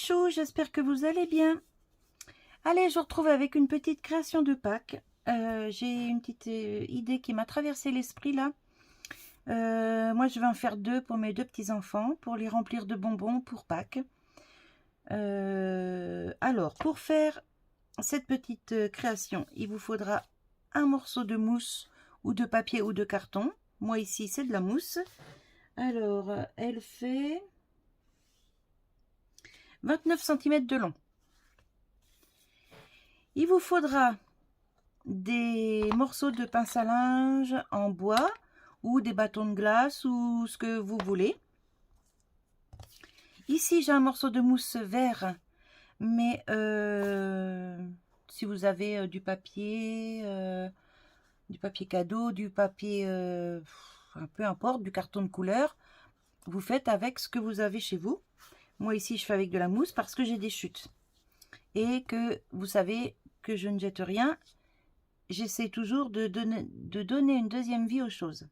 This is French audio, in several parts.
chouchous, j'espère que vous allez bien. Allez, je vous retrouve avec une petite création de Pâques. J'ai une petite idée qui m'a traversé l'esprit là. Moi, je vais en faire deux pour mes deux petits-enfants, pour les remplir de bonbons pour Pâques. Alors, pour faire cette petite création, il vous faudra un morceau de mousse ou de papier ou de carton. Moi, ici, c'est de la mousse. Alors, elle fait 29 cm de long. Il vous faudra des morceaux de pince à linge en bois ou des bâtons de glace ou ce que vous voulez. Ici, j'ai un morceau de mousse vert, mais si vous avez du papier cadeau, du papier, peu importe, du carton de couleur, vous faites avec ce que vous avez chez vous. Moi ici, je fais avec de la mousse parce que j'ai des chutes. Et que vous savez que je ne jette rien. J'essaie toujours de donner une deuxième vie aux choses.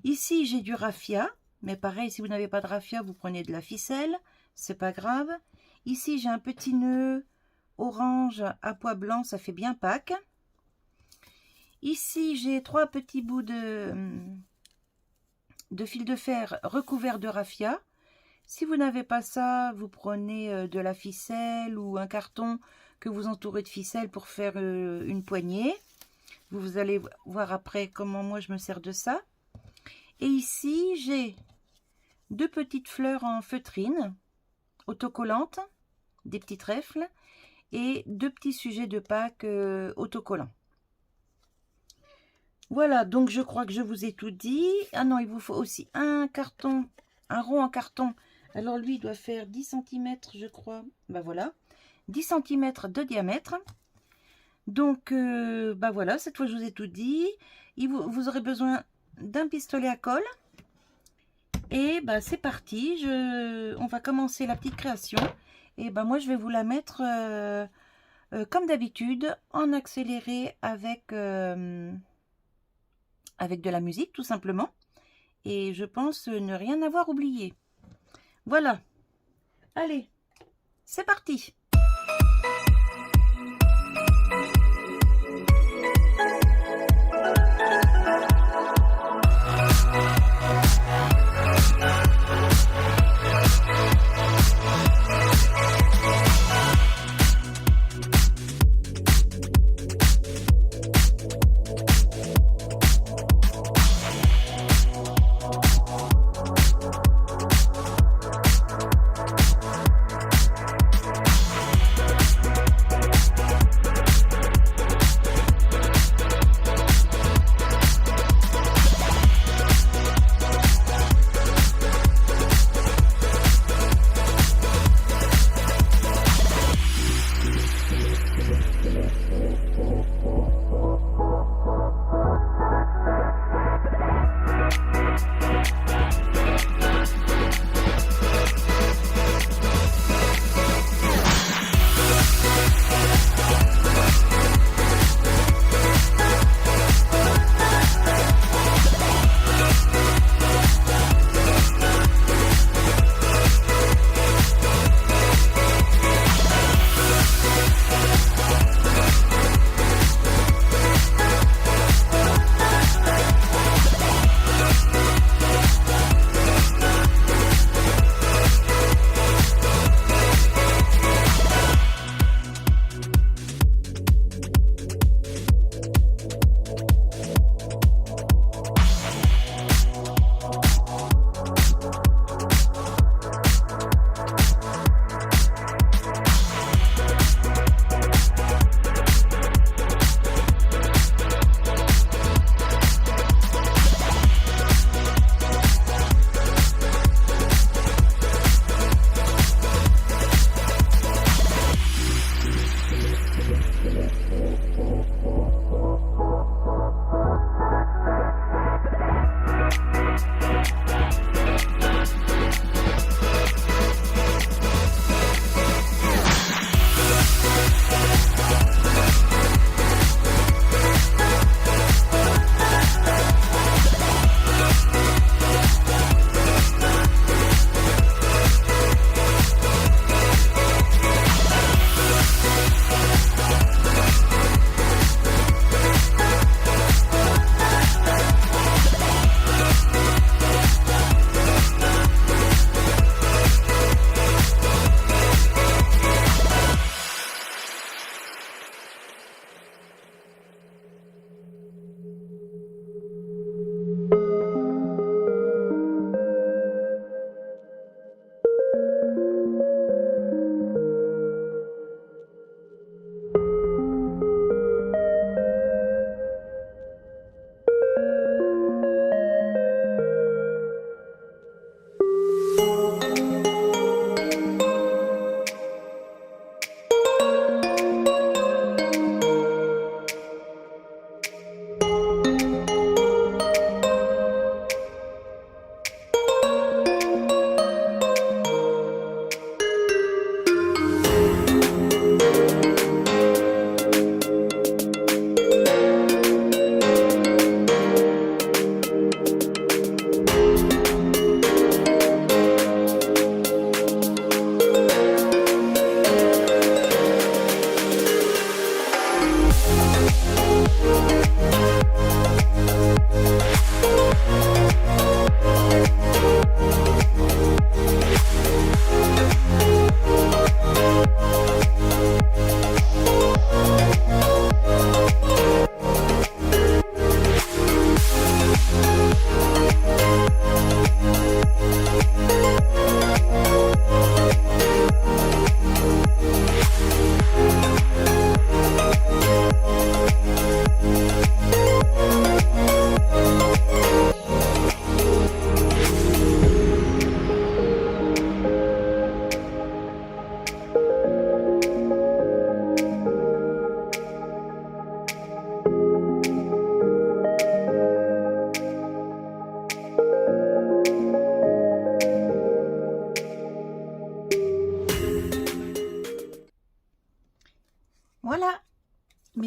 Ici, j'ai du raffia. Mais pareil, si vous n'avez pas de raffia, vous prenez de la ficelle. C'est pas grave. Ici, j'ai un petit nœud orange à pois blanc. Ça fait bien Pâques. Ici, j'ai 3 petits bouts de fil de fer recouvert de raffia. Si vous n'avez pas ça, vous prenez de la ficelle ou un carton que vous entourez de ficelle pour faire une poignée. Vous allez voir après comment moi je me sers de ça. Et ici, j'ai 2 petites fleurs en feutrine autocollantes, des petits trèfles et 2 petits sujets de Pâques autocollants. Voilà, donc je crois que je vous ai tout dit. Ah non, il vous faut aussi un carton, un rond en carton. Alors lui, il doit faire 10 cm, je crois. Ben voilà, 10 cm de diamètre. Donc, ben voilà, cette fois je vous ai tout dit. Vous aurez besoin d'un pistolet à colle. Et ben c'est parti, on va commencer la petite création. Et ben moi je vais vous la mettre comme d'habitude, en accéléré avec de la musique tout simplement. Et je pense ne rien avoir oublié. Voilà. Allez, c'est parti.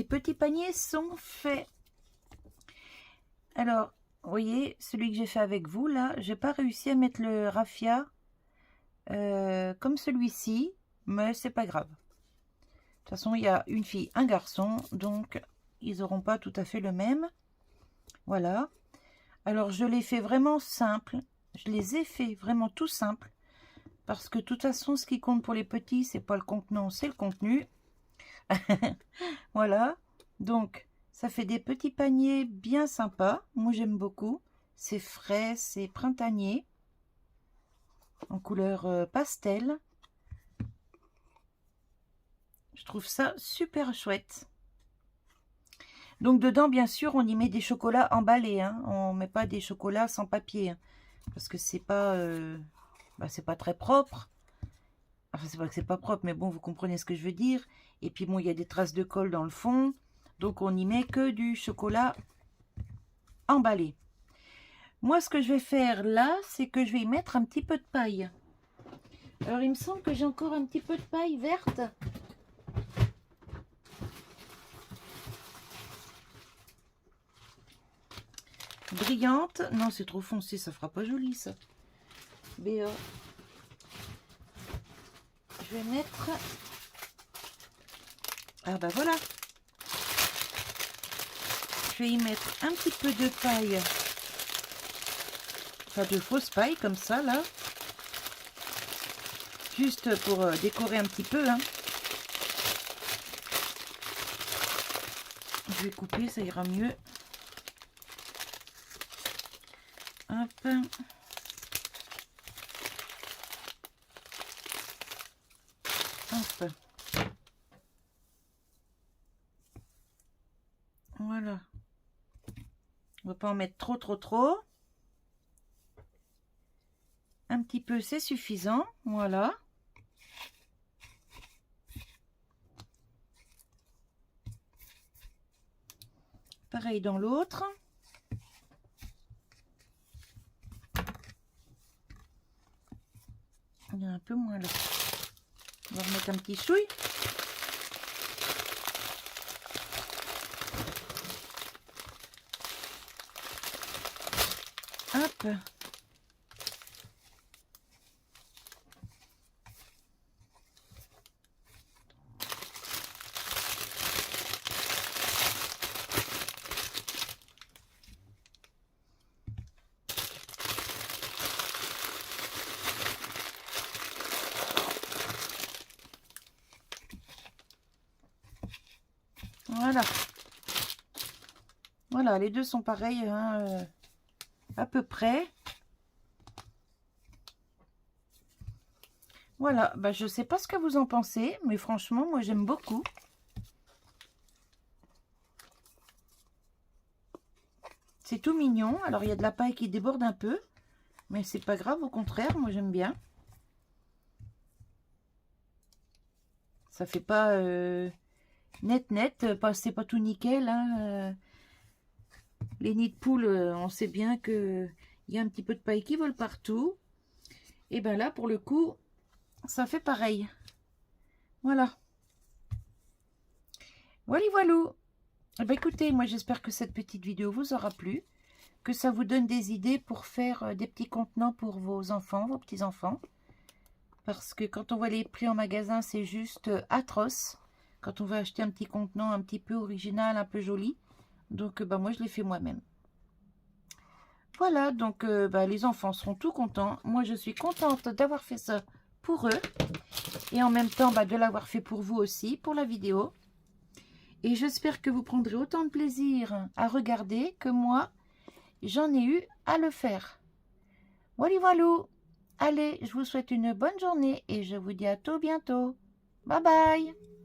petits paniers sont faits. Alors, vous voyez, celui que j'ai fait avec vous, là, j'ai pas réussi à mettre le raffia comme celui-ci, mais c'est pas grave. De toute façon, il y a une fille, un garçon, donc ils n'auront pas tout à fait le même. Voilà. Alors, je l'ai fait vraiment simple. Je les ai fait vraiment tout simple. Parce que de toute façon, ce qui compte pour les petits, c'est pas le contenant, c'est le contenu. Voilà. Donc, ça fait des petits paniers bien sympas. Moi, j'aime beaucoup. C'est frais, c'est printanier. En couleur pastel. Je trouve ça super chouette. Donc dedans, bien sûr, on y met des chocolats emballés. Hein. On ne met pas des chocolats sans papier. Hein, parce que c'est pas très propre. Enfin, c'est pas que c'est pas propre, mais bon, vous comprenez ce que je veux dire. Et puis bon, il y a des traces de colle dans le fond. Donc on n'y met que du chocolat emballé. Moi, ce que je vais faire là, c'est que je vais y mettre un petit peu de paille. Alors, il me semble que j'ai encore un petit peu de paille verte. Brillante. Non, c'est trop foncé, ça fera pas joli, ça. BA. Je vais mettre... Ah bah voilà. Je vais y mettre un petit peu de paille. Enfin, de fausse paille, comme ça, là. Juste pour décorer un petit peu, hein. Je vais couper, ça ira mieux. Hop. Hop. Voilà. On va pas en mettre trop. Un petit peu, c'est suffisant. Voilà. Pareil dans l'autre. Il y a un peu moins là. On va remettre un petit chouille. Hop. Voilà. Voilà, les deux sont pareils, hein, à peu près. Voilà, bah, je sais pas ce que vous en pensez, mais franchement, moi j'aime beaucoup. C'est tout mignon. Alors, il y a de la paille qui déborde un peu, mais c'est pas grave, au contraire, moi j'aime bien. Ça fait pas net, c'est pas tout nickel, hein, les nids de poules, on sait bien que il y a un petit peu de paille qui vole partout. Et ben là, pour le coup, ça fait pareil. Voilà. Voilà. Eh ben écoutez, moi j'espère que cette petite vidéo vous aura plu, que ça vous donne des idées pour faire des petits contenants pour vos enfants, vos petits-enfants. Parce que quand on voit les prix en magasin, c'est juste atroce. Quand on veut acheter un petit contenant un petit peu original, un peu joli. Donc bah, moi je l'ai fait moi-même. Voilà, donc bah, les enfants seront tout contents. Moi je suis contente d'avoir fait ça pour eux. Et en même temps bah, de l'avoir fait pour vous aussi, pour la vidéo. Et j'espère que vous prendrez autant de plaisir à regarder que moi, j'en ai eu à le faire. Voilà. Allez, je vous souhaite une bonne journée et je vous dis à tout bientôt. Bye bye.